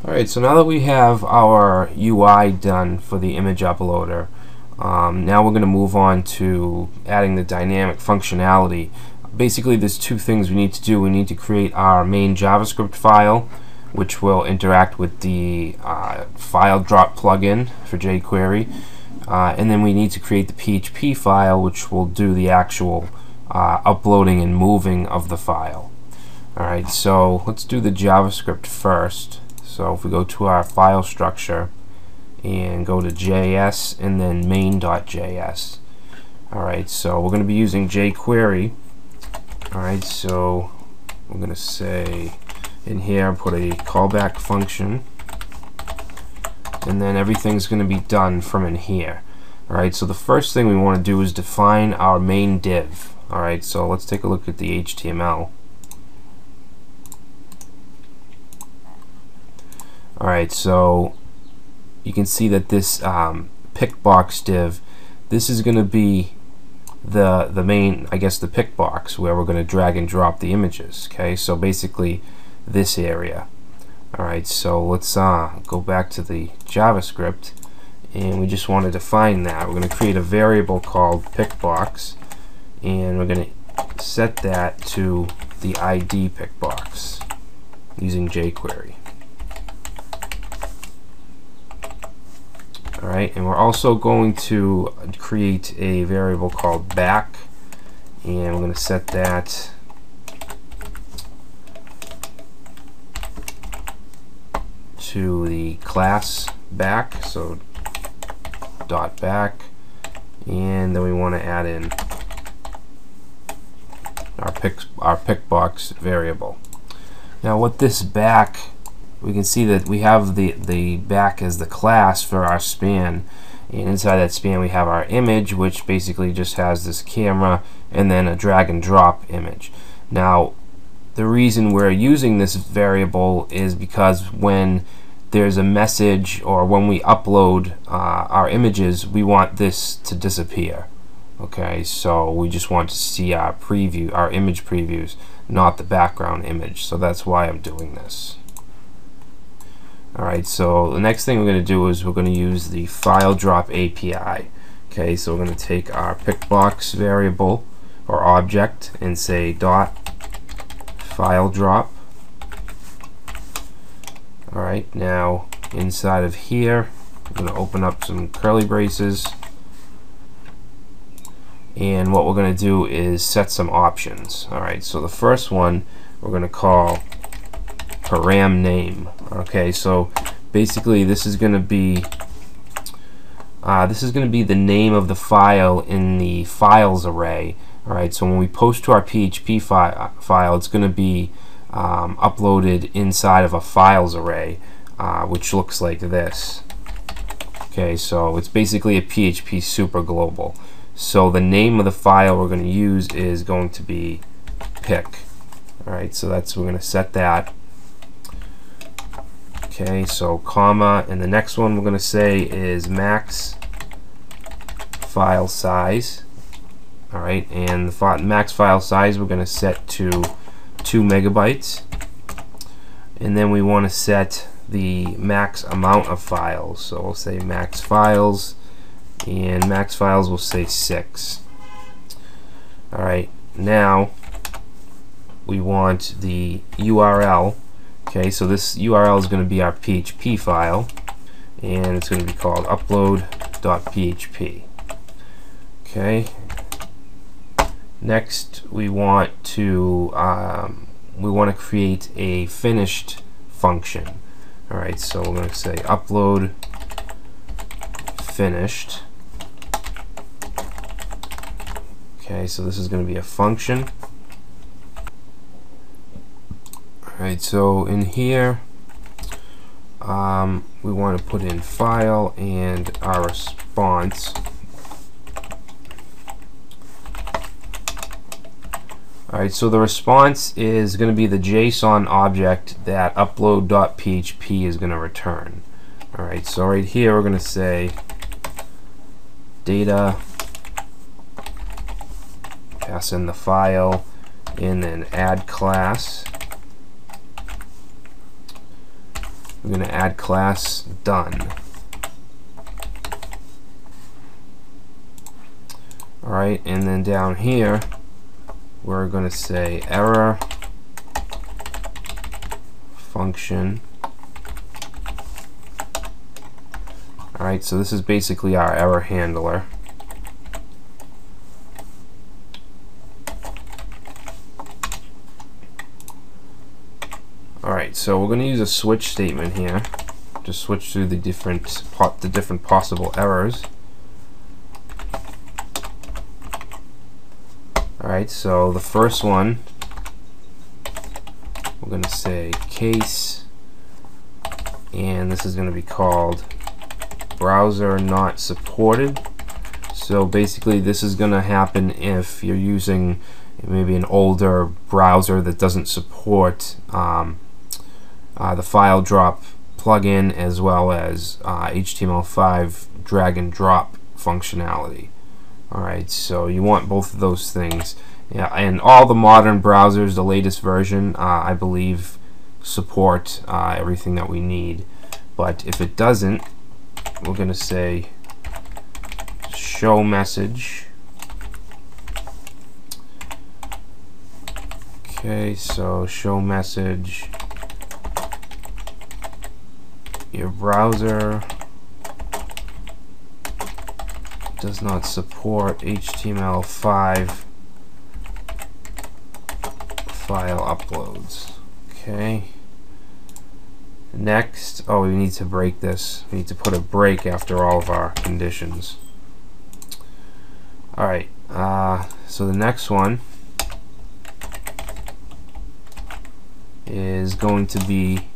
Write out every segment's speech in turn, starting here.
Alright, so now that we have our UI done for the image uploader, now we're going to move on to adding the dynamic functionality. Basically, there's two things we need to do. We need to create our main JavaScript file, which will interact with the Filedrop plugin for JQuery, and then we need to create the PHP file, which will do the actual uploading and moving of the file. Alright, so let's do the JavaScript first. So if we go to our file structure and go to JS and then main.js. Alright, so we're going to be using JQuery. Alright, so we're going to say in here, put a callback function, and then everything's going to be done from in here. Alright, so the first thing we want to do is define our main div. Alright, so let's take a look at the HTML. Alright, so you can see that this pickbox div, this is going to be the main, I guess, the pickbox where we're going to drag and drop the images. Okay, so basically this area. Alright, so let's go back to the JavaScript, and we just want to define that. We're going to create a variable called pickbox, and we're going to set that to the ID pickbox using JQuery. Alright, and we're also going to create a variable called back, and we're going to set that to the class back, so dot back, and then we want to add in our pickbox variable. Now what this back, we can see that we have the back as the class for our span, and inside that span we have our image, which basically just has this camera and then a drag and drop image. Now the reason we're using this variable is because when there's a message or when we upload our images, we want this to disappear. Okay, so we just want to see our preview, our image previews, not the background image. So that's why I'm doing this. Alright, so the next thing we're going to do is we're going to use the Filedrop API. Okay, so we're going to take our pickbox variable or object and say dot Filedrop. Alright, now inside of here, I'm going to open up some curly braces, and what we're going to do is set some options. Alright, so the first one we're going to call param name. Okay, so basically this is going to be the name of the file in the files array. Alright, so when we post to our PHP file, it's going to be uploaded inside of a files array, which looks like this. Okay, so it's basically a PHP super global. So the name of the file we're going to use is going to be pick. Alright, so we're going to set that. Okay, so comma, and the next one we're going to say is max file size. Alright, and the max file size we're going to set to 2 megabytes. And then we want to set the max amount of files. So we'll say max files, and max files will say 6. Alright, now we want the URL. Okay, so this URL is going to be our PHP file, and it's going to be called upload.php. Okay. Next, we want to create a finished function. All right, so we're going to say upload finished. Okay, so this is going to be a function. Alright, so in here we want to put in file and our response. Alright, so the response is going to be the JSON object that upload.php is going to return. Alright, so right here we're going to say data, pass in the file, and then add class. we're going to add class done. Alright, and then down here we're going to say error function. Alright, so this is basically our error handler. Alright, so we're going to use a switch statement here to switch through the different possible errors. Alright, so the first one, we're going to say case, and this is going to be called browser not supported. So basically this is going to happen if you're using maybe an older browser that doesn't support the Filedrop plugin as well as HTML5 drag and drop functionality. Alright, so you want both of those things. Yeah, and all the modern browsers, the latest version, I believe, support everything that we need. But if it doesn't, we're going to say show message. Okay, so show message. Your browser does not support HTML5 file uploads. Okay. Next, oh, we need to break this. We need to put a break after all of our conditions. Alright, so the next one is going to be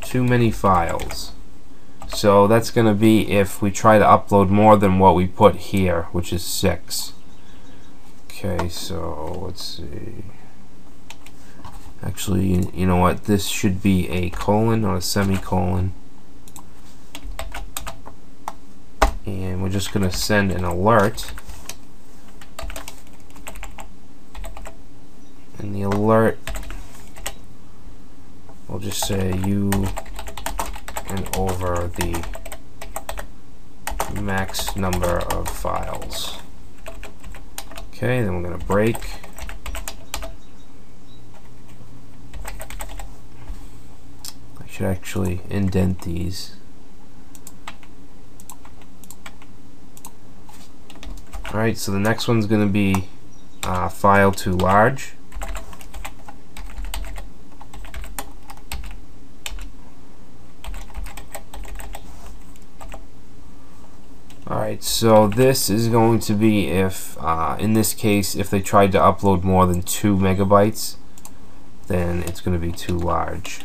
too many files. So that's going to be if we try to upload more than what we put here, which is 6. Okay, so let's see. Actually, you know what? This should be a colon, not a semicolon. And we're just going to send an alert. And the alert, we'll just say you and over the max number of files. Okay, then we're going to break. I should actually indent these. Alright, so the next one's going to be file too large. Alright, so this is going to be if, in this case, if they tried to upload more than 2 megabytes, then it's going to be too large.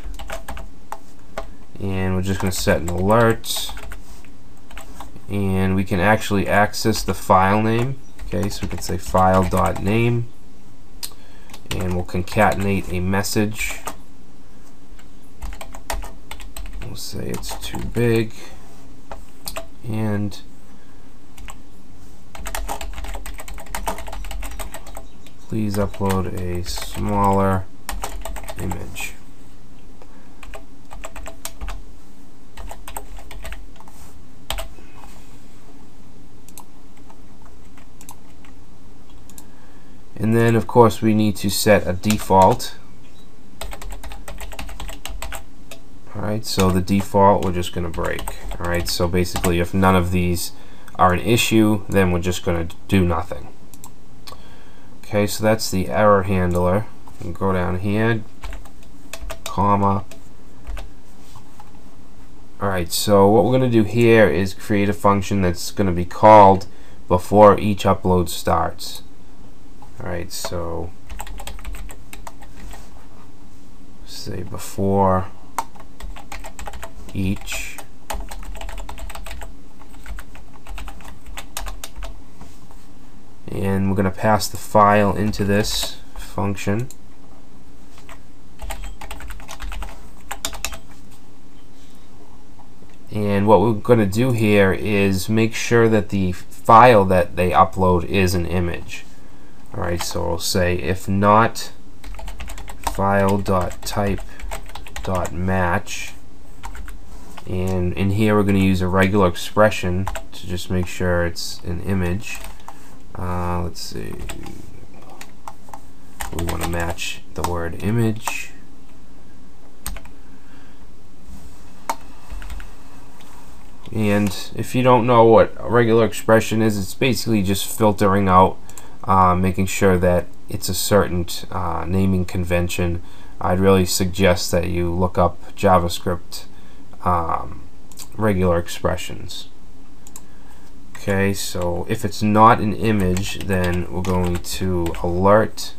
And we're just going to set an alert, and we can actually access the file name. Okay, so we can say file.name, and we'll concatenate a message. We'll say it's too big, and please upload a smaller image. And then of course we need to set a default. Alright, so the default we're just going to break. Alright, so basically if none of these are an issue, then we're just going to do nothing. Okay, so that's the error handler. And go down here, comma. Alright, so what we're going to do here is create a function that's going to be called before each upload starts. Alright, so say before each and we're going to pass the file into this function. And what we're going to do here is make sure that the file that they upload is an image. Alright, so we'll say if not file.type.match, and in here we're going to use a regular expression to just make sure it's an image. Let's see, we want to match the word image. And if you don't know what a regular expression is, it's basically just filtering out, making sure that it's a certain naming convention. I'd really suggest that you look up JavaScript regular expressions. Okay, so if it's not an image, then we're going to alert,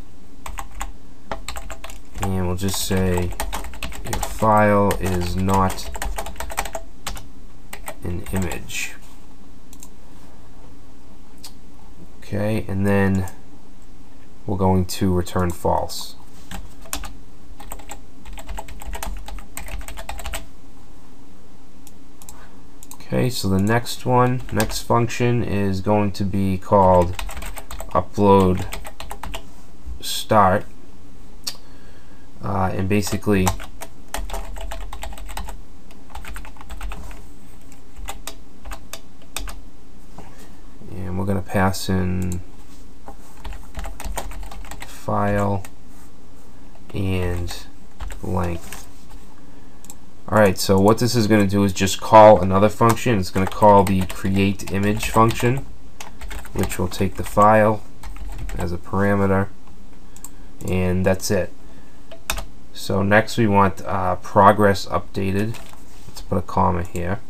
and we'll just say your file is not an image. Okay, and then we're going to return false. Okay, so the next function is going to be called upload start, and basically we're going to pass in file and length. Alright, so what this is going to do is just call another function. It's going to call the create image function, which will take the file as a parameter, and that's it. So next we want progress updated. Let's put a comma here.